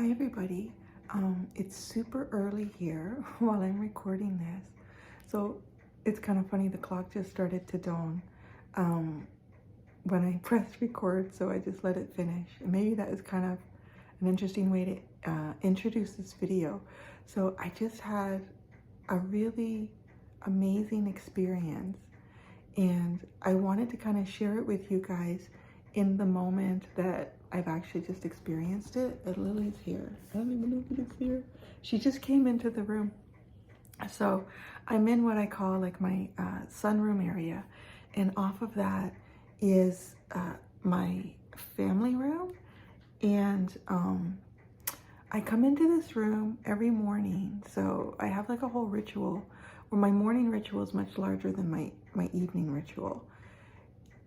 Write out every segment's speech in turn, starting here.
Hi everybody. It's super early here while I'm recording this. So it's kind of funny, the clock just started to dawn when I pressed record, so I just let it finish. And maybe that is kind of an interesting way to introduce this video. So I just had a really amazing experience and I wanted to kind of share it with you guys in the moment that I've actually just experienced it. And Lily's here. I don't even know if it's here. She just came into the room. So I'm in what I call like my sunroom area. And off of that is my family room. And I come into this room every morning. So I have like a whole ritual where my morning ritual is much larger than my evening ritual.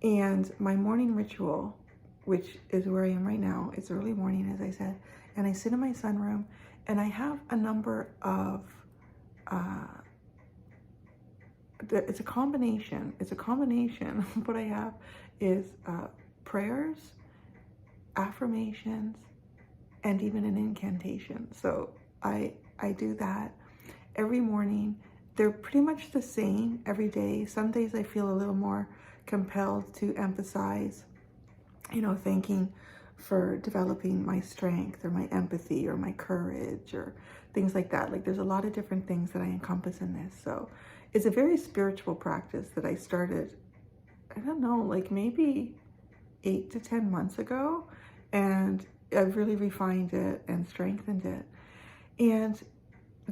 And my morning ritual, which is where I am right now, it's early morning, as I said, and I sit in my sunroom and I have a number of, it's a combination. What I have is prayers, affirmations, and even an incantation. So I do that every morning. They're pretty much the same every day. Some days I feel a little more compelled to emphasize, thanking for developing my strength or my empathy or my courage or things like that. Like there's a lot of different things that I encompass in this. So it's a very spiritual practice that I started, I don't know, like maybe 8 to 10 months ago. And I've really refined it and strengthened it. And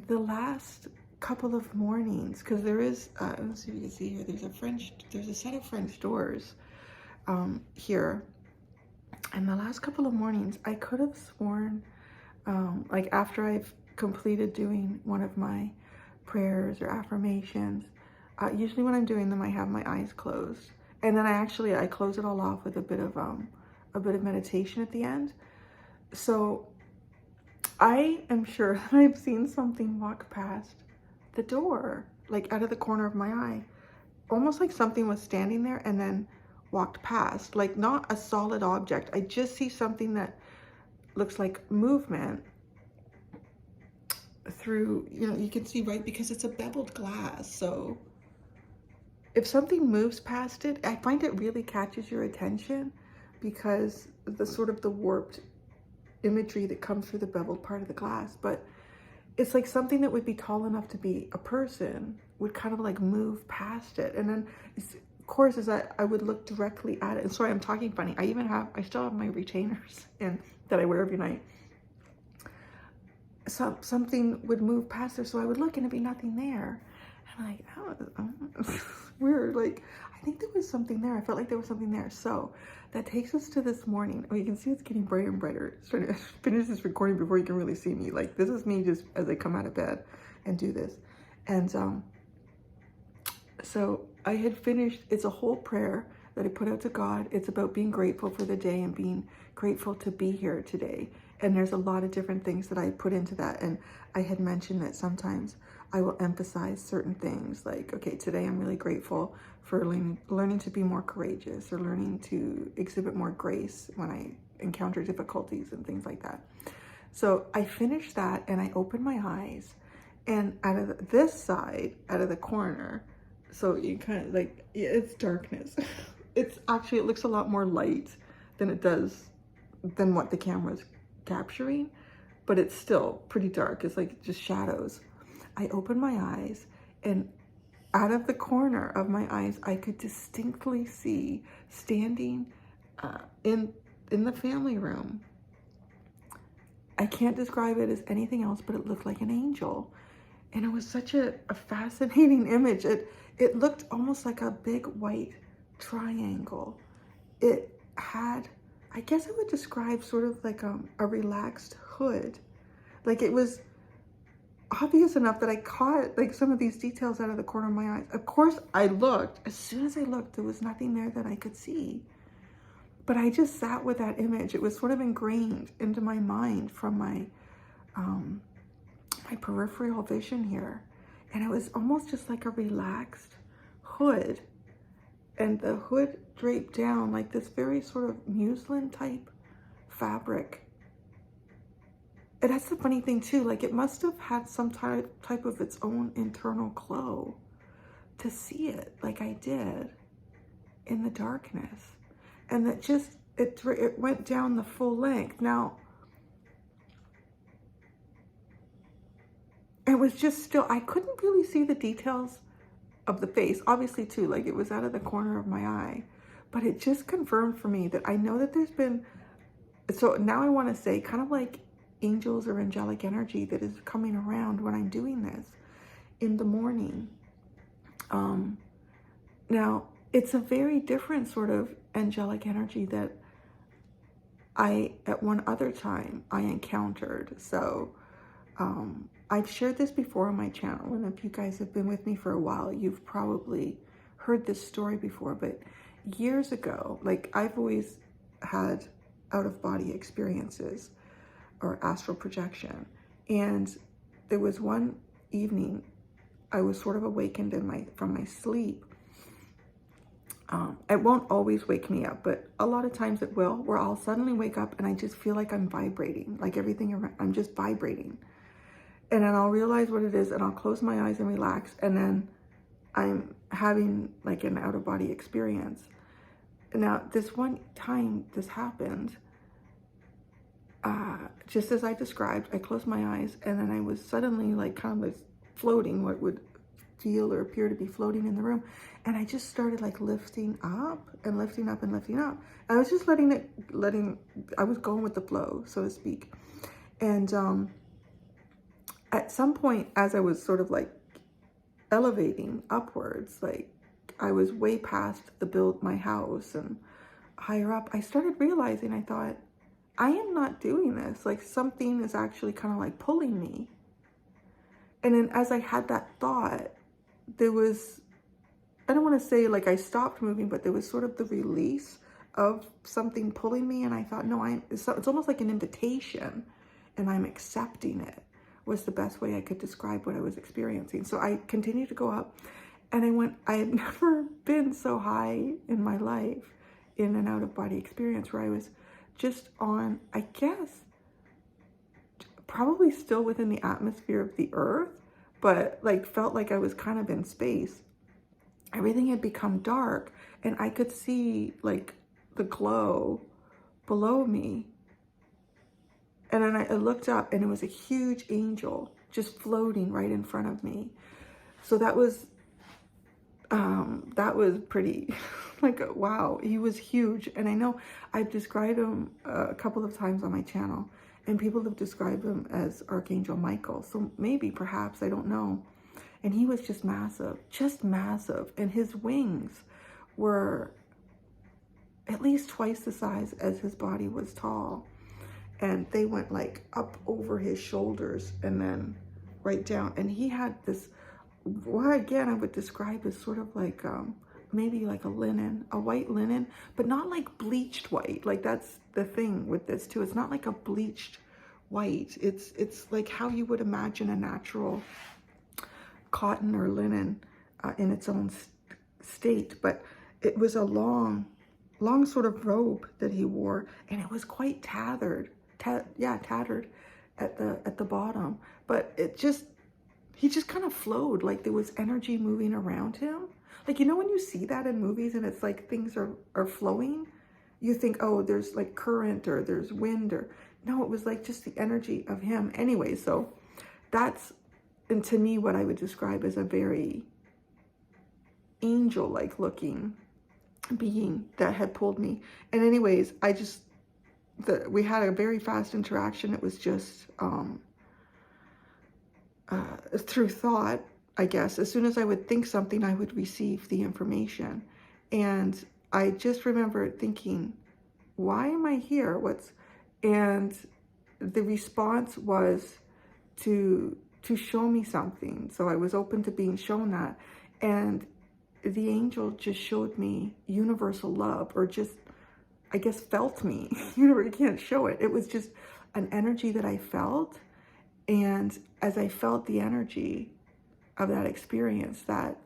the last couple of mornings, because there is, let's see if you can see here, there's a set of French doors here. And the last couple of mornings, I could have sworn, like after I've completed doing one of my prayers or affirmations, usually when I'm doing them, I have my eyes closed. And then I close it all off with a bit of meditation at the end. So I am sure that I've seen something walk past the door, like out of the corner of my eye, almost like something was standing there and then walked past, like not a solid object. I just see something that looks like movement through, you can see, right, because it's a beveled glass. So if something moves past it, I find it really catches your attention because the sort of the warped imagery that comes through the beveled part of the glass. But it's like something that would be tall enough to be a person would kind of like move past it. And then of course, as I would look directly at it. And sorry, I'm talking funny. I still have my retainers in that I wear every night. So something would move past there. So I would look and it'd be nothing there. And I'm like, oh, weird. Like, I think there was something there. I felt like there was something there. So that takes us to this morning. Oh, you can see it's getting brighter and brighter. It's trying to finish this recording before you can really see me. Like, this is me just as I come out of bed and do this. And so I had finished, it's a whole prayer that I put out to God. It's about being grateful for the day and being grateful to be here today. And there's a lot of different things that I put into that. And I had mentioned that sometimes I will emphasize certain things like, okay, today I'm really grateful for learning to be more courageous or learning to exhibit more grace when I encounter difficulties and things like that. So I finished that and I opened my eyes, and out of this side, out of the corner, so you kind of like, it's darkness. It looks a lot more light than what the camera's capturing, but it's still pretty dark. It's like just shadows. I opened my eyes, and out of the corner of my eyes, I could distinctly see standing in the family room. I can't describe it as anything else, but it looked like an angel. And it was such a fascinating image. It looked almost like a big white triangle. It had, I guess I would describe sort of like a relaxed hood. Like it was obvious enough that I caught like some of these details out of the corner of my eyes. Of course, I looked. As soon as I looked, there was nothing there that I could see. But I just sat with that image. It was sort of ingrained into my mind from my peripheral vision here. And it was almost just like a relaxed hood. And the hood draped down like this very sort of muslin type fabric. And that's the funny thing too, like it must have had some type of its own internal glow to see it like I did in the darkness. And that just, it went down the full length. Now, it was just still, I couldn't really see the details of the face, obviously too, like it was out of the corner of my eye, but it just confirmed for me that I know that there's been, so now I want to say kind of like angels or angelic energy that is coming around when I'm doing this in the morning. Now it's a very different sort of angelic energy that at one other time I encountered. So, I've shared this before on my channel, and if you guys have been with me for a while, you've probably heard this story before, but years ago, like I've always had out-of-body experiences or astral projection, and there was one evening I was sort of awakened from my sleep. It won't always wake me up, but a lot of times it will, where I'll suddenly wake up and I just feel like I'm vibrating, like everything around, I'm just vibrating. And then I'll realize what it is, and I'll close my eyes and relax, and then I'm having like an out-of-body experience. Now, this one time this happened, just as I described, I closed my eyes, and then I was suddenly like kind of floating, what would feel or appear to be floating in the room. And I just started like lifting up and lifting up and lifting up. I was just I was going with the flow, so to speak. And, at some point, as I was sort of like elevating upwards, like I was way past my house and higher up, I started realizing, I thought, I am not doing this. Like something is actually kind of like pulling me. And then as I had that thought, there was, I don't want to say like I stopped moving, but there was sort of the release of something pulling me. And I thought, no, it's almost like an invitation, and I'm accepting it, was the best way I could describe what I was experiencing. So I continued to go up, and I had never been so high in my life in an out-of-body experience, where I was just on, I guess, probably still within the atmosphere of the earth, but like felt like I was kind of in space. Everything had become dark, and I could see like the glow below me. And then I looked up, and it was a huge angel just floating right in front of me. So that was pretty, like, wow, he was huge. And I know I've described him a couple of times on my channel, and people have described him as Archangel Michael. So maybe, perhaps, I don't know. And he was just massive. And his wings were at least twice the size as his body was tall. And they went like up over his shoulders and then right down. And he had this, well, again, I would describe as sort of like maybe like a white linen, but not like bleached white. Like that's the thing with this too. It's not like a bleached white. It's like how you would imagine a natural cotton or linen in its own state. But it was a long sort of robe that he wore, and it was quite tattered at the bottom. But he just kind of flowed, like there was energy moving around him. Like, you know, when you see that in movies and it's like things are flowing, you think, oh, there's like current or there's wind, or no, it was like just the energy of him. Anyway, so that's, and to me, what I would describe as a very angel-like looking being that had pulled me. And anyways, we had a very fast interaction. It was just through thought, I guess. As soon as I would think something, I would receive the information. And I just remember thinking, why am I here? And the response was to show me something. So I was open to being shown that. And the angel just showed me universal love, or just, I guess, felt me. You can't show it. It was just an energy that I felt. And as I felt the energy of that experience, that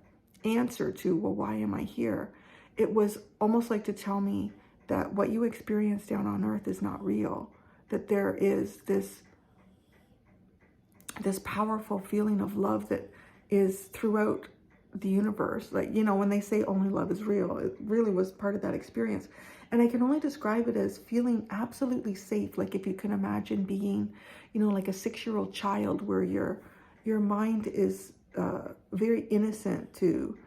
answer to, well, why am I here? It was almost like to tell me that what you experience down on earth is not real, that there is this this powerful feeling of love that is throughout the universe. Like, you know, when they say only love is real, it really was part of that experience. And I can only describe it as feeling absolutely safe. Like if you can imagine being, you know, like a 6-year-old child where your mind is very innocent to,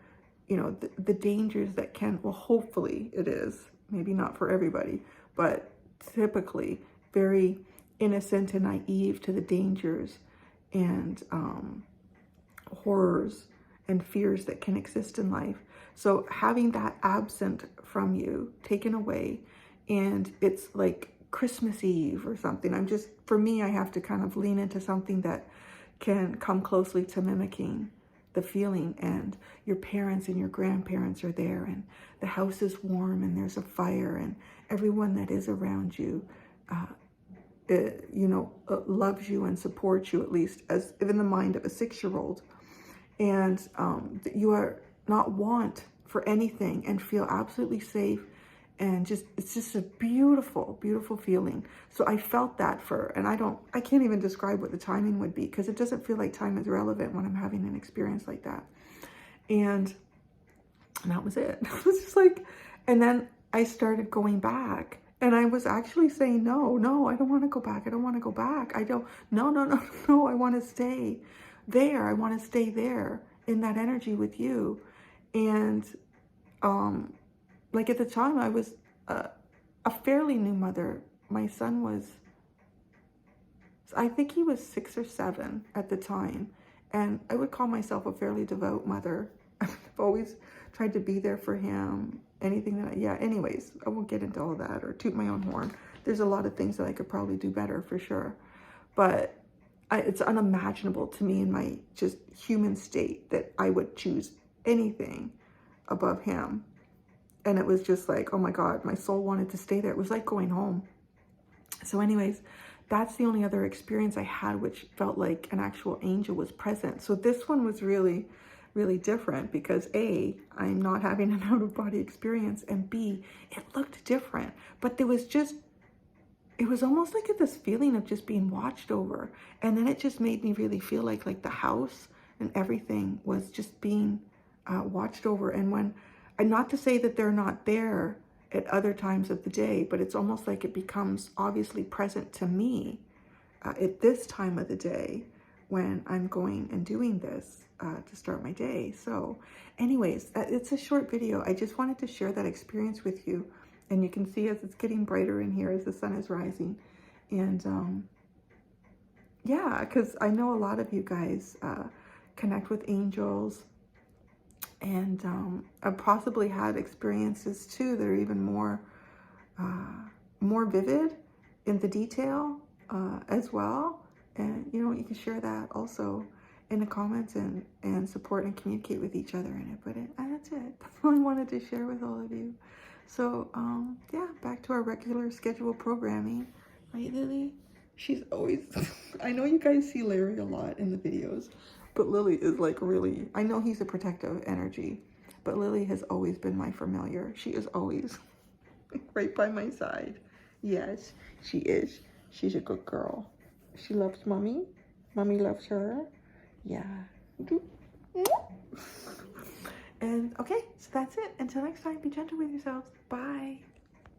you know, the dangers that can, well, hopefully it is, maybe not for everybody, but typically very innocent and naive to the dangers and horrors and fears that can exist in life. So having that absent from you, taken away, and it's like Christmas Eve or something. For me, I have to kind of lean into something that can come closely to mimicking the feeling, and your parents and your grandparents are there, and the house is warm, and there's a fire, and everyone that is around you, loves you and supports you, at least as in the mind of a 6-year-old. And you are not want for anything and feel absolutely safe. And it's just a beautiful, beautiful feeling. So I felt that and I can't even describe what the timing would be, because it doesn't feel like time is relevant when I'm having an experience like that. And that was it. It was just like, and then I started going back. And I was actually saying, no, I don't want to go back. I don't want to go back. No, I want to stay there. I want to stay there in that energy with you. And like at the time, I was a fairly new mother. My son was, I think he was 6 or 7 at the time. And I would call myself a fairly devout mother. I've always tried to be there for him. Anything that, anyways, I won't get into all that or toot my own horn. There's a lot of things that I could probably do better for sure. But it's unimaginable to me in my just human state that I would choose anything above him. And it was just like, oh my God, my soul wanted to stay there. It was like going home. So anyways, that's the only other experience I had which felt like an actual angel was present. So this one was really, really different because A, I'm not having an out-of-body experience, and B, it looked different. But it was almost like this feeling of just being watched over. And then it just made me really feel like the house and everything was just being watched over. And not to say that they're not there at other times of the day, but it's almost like it becomes obviously present to me at this time of the day when I'm going and doing this to start my day. So anyways, it's a short video. I just wanted to share that experience with you. And you can see as it's getting brighter in here as the sun is rising. And yeah, because I know a lot of you guys connect with angels, and I've possibly had experiences too that are even more vivid in the detail as well. And you can share that also in the comments and support and communicate with each other in it. But that's it. That's all I wanted to share with all of you. So yeah, back to our regular scheduled programming. Right, Lily? She's always, I know you guys see Larry a lot in the videos, but Lily is like really, I know he's a protective energy, but Lily has always been my familiar. She is always right by my side. Yes, she is. She's a good girl. She loves mommy. Mommy loves her. Yeah. And okay, so that's it. Until next time, be gentle with yourselves. Bye.